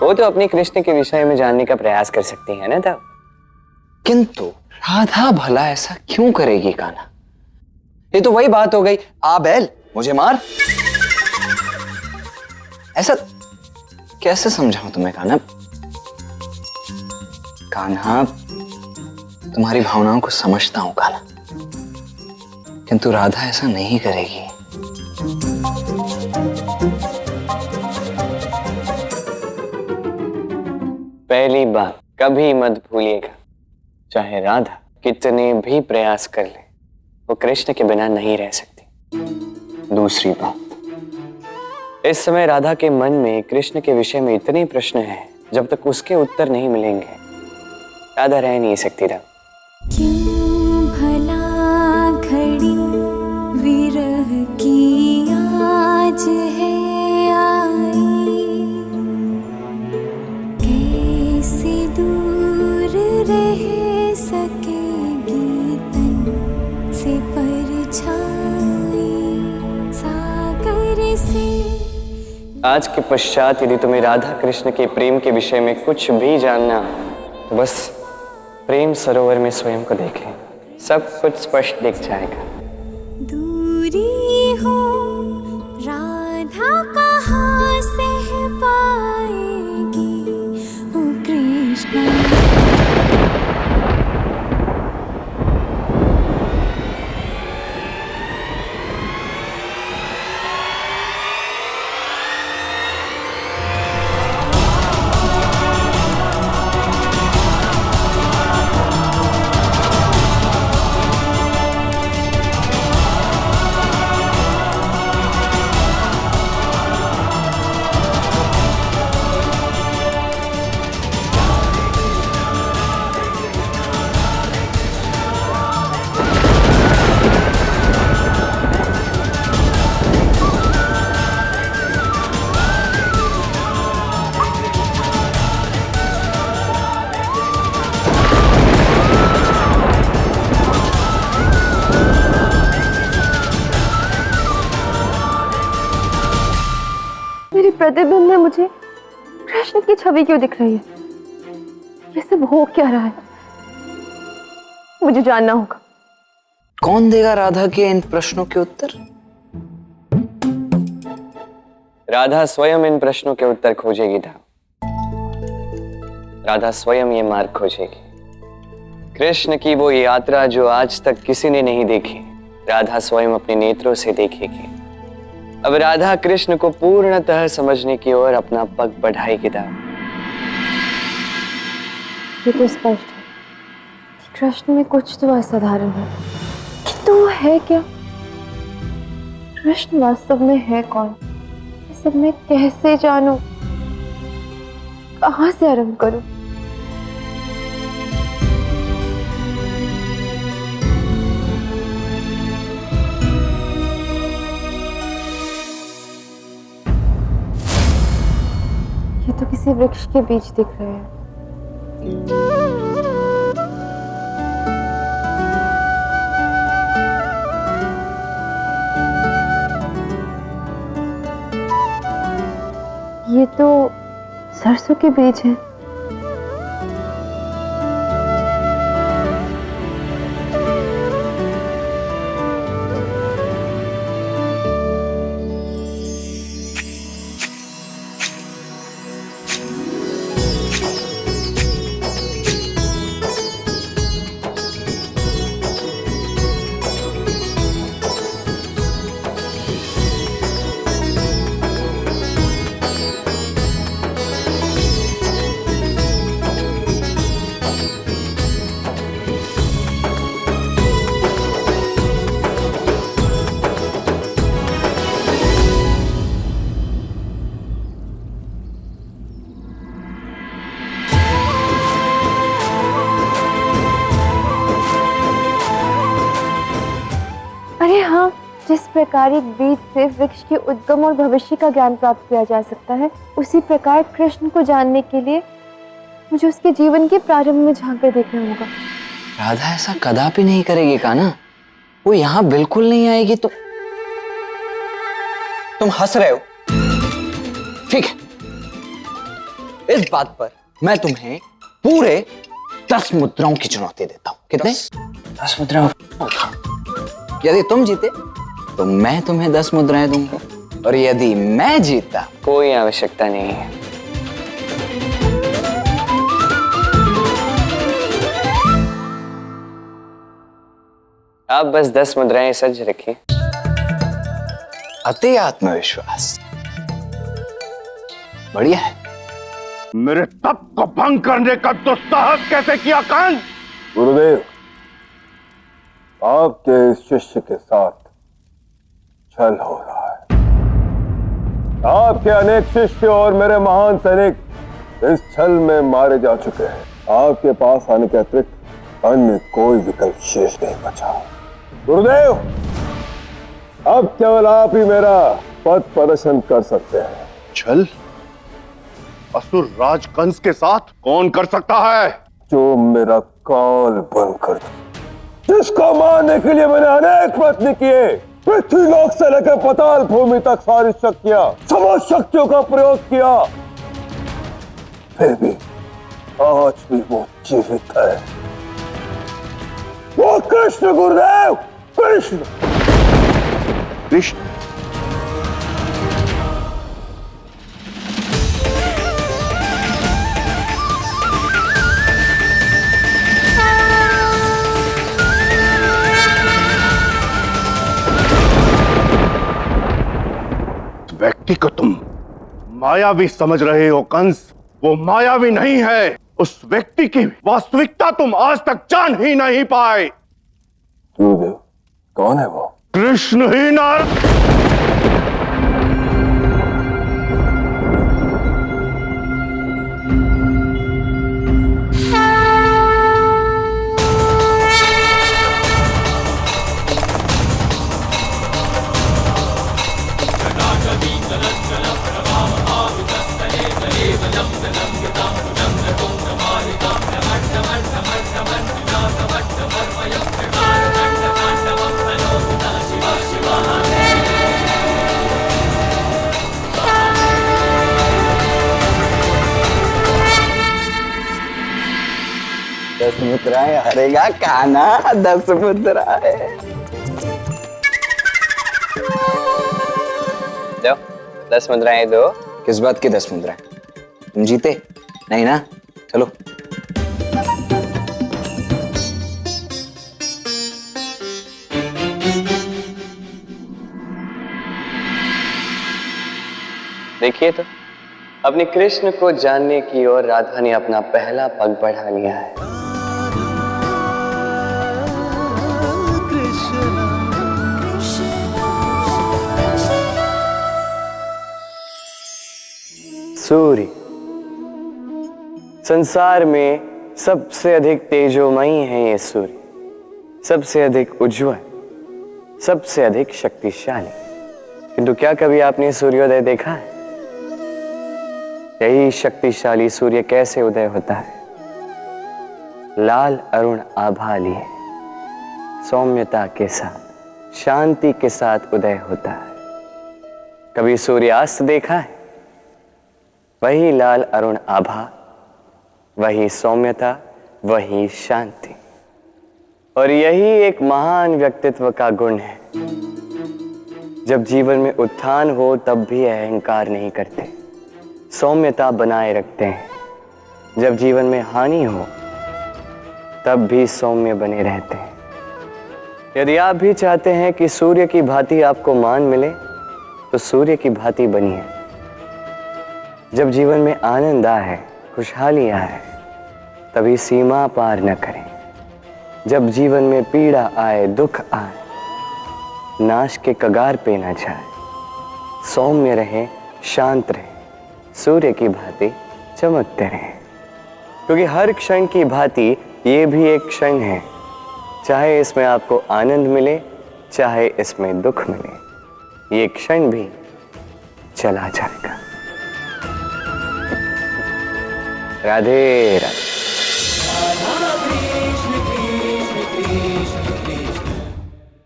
वो तो अपने कृष्ण के विषय में जानने का प्रयास कर सकती है ना तब। किंतु राधा भला ऐसा क्यों करेगी कान्हा? ये तो वही बात हो गई, आ बैल मुझे मार। ऐसा कैसे समझाऊं तुम्हें कान्हा? कान्हा, तुम्हारी भावनाओं को समझता हूं कान्हा, किंतु राधा ऐसा नहीं करेगी। पहली बात कभी मत भूलिएगा, चाहे राधा कितने भी प्रयास कर ले, वो कृष्ण के बिना नहीं रह सकती। दूसरी बात, इस समय राधा के मन में कृष्ण के विषय में इतने प्रश्न हैं, जब तक उसके उत्तर नहीं मिलेंगे राधा रह नहीं सकती। राधा क्यों भला घड़ी विरह की आज है आई, कैसे दूर रह सकेगी तन से परछाई सागर से। आज के पश्चात यदि तुम्हें राधा कृष्ण के प्रेम के विषय में कुछ भी जानना, तो बस प्रेम सरोवर में स्वयं को देखें, सब कुछ स्पष्ट दिख जाएगा। दूरी हो राधा कहाँ सह पाएगी ओ कृष्णा। मेरी प्रतिबिंब में मुझे कृष्ण की छवि क्यों दिख रही है? ये सब हो क्या रहा है? मुझे जानना होगा। कौन देगा राधा के इन प्रश्नों के उत्तर? राधा स्वयं इन प्रश्नों के उत्तर खोजेगी। राधा स्वयं ये मार्ग खोजेगी। कृष्ण की वो यात्रा जो आज तक किसी ने नहीं देखी, राधा स्वयं अपने नेत्रों से देखेगी। अब राधा कृष्ण को पूर्णतः समझने की ओर अपना पग बढ़ाएगी। ये तो स्पष्ट है कि कृष्ण में कुछ तो असाधारण है, किंतु वो है क्या? कृष्ण वास्तव में है कौन? ये सब मैं कैसे जानूं? कहां से आरंभ करूं? ये तो किसी वृक्ष के बीच दिख रहे हैं। ये तो सरसों के बीज हैं। अरे हाँ, जिस प्रकार एक बीज से वृक्ष के उद्गम और भविष्य का ज्ञान प्राप्त किया जा सकता है, उसी प्रकार कृष्ण को जानने के लिए मुझे उसके जीवन के प्रारंभ में झांक कर देखना होगा। राधा ऐसा कदापि नहीं करेगी कान्हा, वो यहाँ बिल्कुल नहीं आएगी। तुम हंस रहे हो, ठीक है, इस बात पर मैं तुम्हें पूरे 10 मुद्राओं की चुनौती देता हूं। कितने? 10 मुद्राओं। यदि तुम जीते तो मैं तुम्हें 10 मुद्राएं दूंगा, और यदि मैं जीता, कोई आवश्यकता नहीं है। आप बस 10 मुद्राएं सज रखिए। अति आत्मविश्वास बढ़िया है। मेरे तप को भंग करने का दुस्साहस कैसे किया कंस? गुरुदेव, आपके इस शिष्य के साथ छल हो रहा है। आपके अनेक शिष्य और मेरे महान सैनिक इस छल में मारे जा चुके हैं। आपके पास आने के अतिरिक्त अन्य कोई विकल्प शेष नहीं बचा। गुरुदेव, अब केवल आप ही मेरा पथ प्रदर्शन कर सकते हैं। छल? असुर राज कंस के साथ कौन कर सकता है? जो मेरा काल बनकर, जिसको मारने के लिए मैंने अनेक प्रयत्न किए, पृथ्वी लोक से लेकर पाताल भूमि तक सारी शक्तियां, समस्त शक्तियों का प्रयोग किया, फिर भी आज भी वो जीवित है। वो कृष्ण, गुरुदेव, कृष्ण। कृष्ण? व्यक्ति को तुम मायावी समझ रहे हो कंस। वो मायावी नहीं है। उस व्यक्ति की वास्तविकता तुम आज तक जान ही नहीं पाए। गुरुदेव, कौन है वो? कृष्ण ही नारायण। दस मुद्राएं हरेगा काना, 10 मुद्राएं। दो 10 मुद्राएं दो। किस बात की 10 मुद्राएं? तुम जीते नहीं ना? चलो। देखिए तो, अपने कृष्ण को जानने की ओर राधा ने अपना पहला पग बढ़ा लिया है। सूर्य संसार में सबसे अधिक तेजोमयी है। ये सूर्य सबसे अधिक उज्जवल, सबसे अधिक शक्तिशाली। किंतु क्या कभी आपने सूर्योदय देखा है? यही शक्तिशाली सूर्य कैसे उदय होता है? लाल अरुण आभा लिए सौम्यता के साथ, शांति के साथ उदय होता है। कभी सूर्यास्त देखा है? वही लाल अरुण आभा, वही सौम्यता, वही शांति। और यही एक महान व्यक्तित्व का गुण है। जब जीवन में उत्थान हो तब भी अहंकार नहीं करते, सौम्यता बनाए रखते हैं। जब जीवन में हानि हो तब भी सौम्य बने रहते हैं। यदि आप भी चाहते हैं कि सूर्य की भांति आपको मान मिले तो सूर्य की भांति बनिए। जब जीवन में आनंद आए, खुशहाली आए, तभी सीमा पार न करें। जब जीवन में पीड़ा आए, दुख आए, नाश के कगार पे न जाए। सौम्य रहे, शांत रहे, सूर्य की भांति चमकते रहें। क्योंकि हर क्षण की भांति ये भी एक क्षण है। चाहे इसमें आपको आनंद मिले, चाहे इसमें दुख मिले, ये क्षण भी चला जाएगा। राधे राधे।